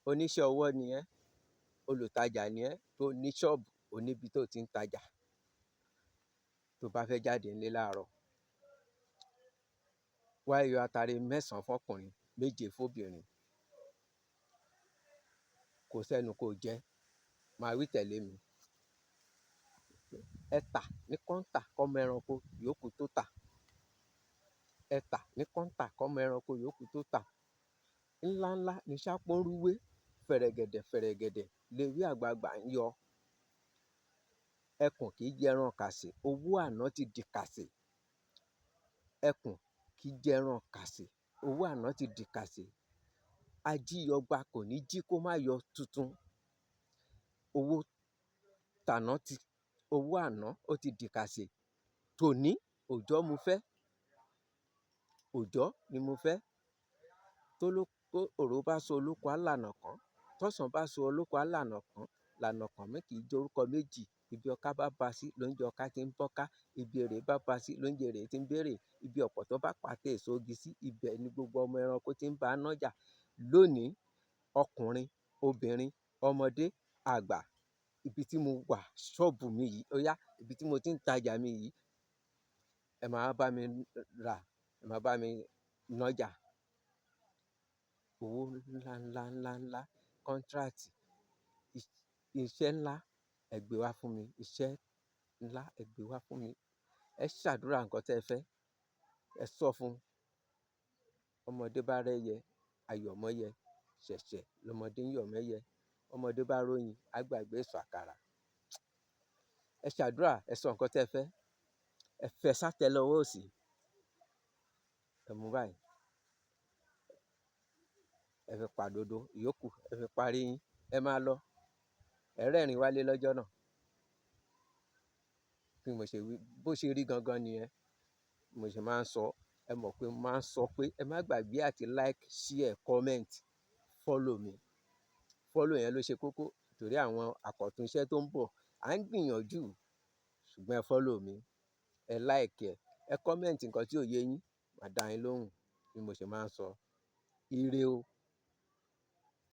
oníṣẹ́ ọwọ́ ni ẹ́, olùtajà ni ẹ́ tó ní ṣọ́ọ̀bù, o níbi tó ti ń tajà. Tó bá fẹ́ jáde nílé láàárọ̀, wá yọ atare 9 fọ́kùnrin, 7 fóbìnrin. Kò sẹ́nu kó jẹ́, máa wí tẹ̀lé mi. Ẹ tà ní kọ́ńtà kọ́mọ ẹranko yòókù tó tà. Ẹ tà ní kọ́ńtà kọ́mọ ẹranko yòókù tó tà. Ńlá ńlá ni Ṣápó ń rúwé, fẹ̀rẹ̀gẹ̀dẹ̀ fẹ̀rẹ̀gẹ̀dẹ̀ lewé àgbagbà ń yọ. Ẹkùn kì í jẹran kàsè, owó àná ti di kàsè. Ẹkùn kì í jẹran kàsè, owó àná ti di kàsè. Ajíyọgba kò ní jí kó má yọ tuntun. Owó tàná ti, owó àná ó ti di kàsè. Tòní òjọ́ mo fẹ́, òjọ́ ni mo fẹ́. Òró bá so olóko á lànà kán, tọ́sàn bá so olóko á lànà kán. Lànà kán mi kì í jẹ́ orúkọ méjì. Ibi ọká bá ba sí lóúnjẹ ọká tí ń bọ́ká. Ibi èrè bá ba sí lóúnjẹ èrè tí ń bérè. Ibi ọ̀pọ̀tọ́ bá pàtẹ èso igi sí, ibẹ̀ ni gbogbo ọmọ ẹranko tí ń bá a nájà. Lónìí, ọkùnrin, obìnrin, ọmọdé, àgbà, ibi tí mo wà, ṣọ́ọ̀bù mi yìí, ó yá, ibi tí mo ti ń tajà mi yìí, ẹ máa bá mi rà, ẹ máa bá mi nájà. Owó ńlá ńlá ńlá ńlá, kọ́ńtíráàtì, iṣẹ́ ńlá, ẹ gbé wá fún mi. Iṣẹ́ ńlá, ẹ gbé wá fún mi. Ẹ ṣàdúrà nǹkan tí ẹ fẹ́, ẹ sọ fún. Ọmọdé bá rẹ́yẹ, ayọ̀ mọ́yẹ. Ṣẹ̀ṣẹ̀ lọmọdé ń yọ̀ mẹ́yẹ. Ọmọdé bá róyin, á gbàgbé ìsọ̀ àkàrà. Ẹ ṣàdúrà, ẹ sọ nǹkan tí ẹ fẹ́. Ẹ fẹ́ sátẹ lọ́wọ́ òsì. Ẹ mú báyìí. Ẹ fi pàdodo, ìyókù ẹ fi parí yín. Ẹ máa lọ. Ẹ rẹ́rìn wálé lọ́jọ́ náà. Bí mo ṣe wí, bó ṣe rí gangan nìyẹn. Mo ṣe máa ń sọ, ẹ mọ̀ pé mo máa ń sọ pé ẹ má gbàgbé àti like, share, comment, follow mi. Follow yẹn ló ṣe kókó torí àwọn àkọ̀tun iṣẹ́ tó ń bọ̀. À ń gbìyànjú, ṣùgbọ́n ẹ follow mi. Ẹ like ẹ, ẹ comment nǹkan tí ò yé yín, màá dá yín lóhùn bí mo ṣe máa ń sọ. Ire o.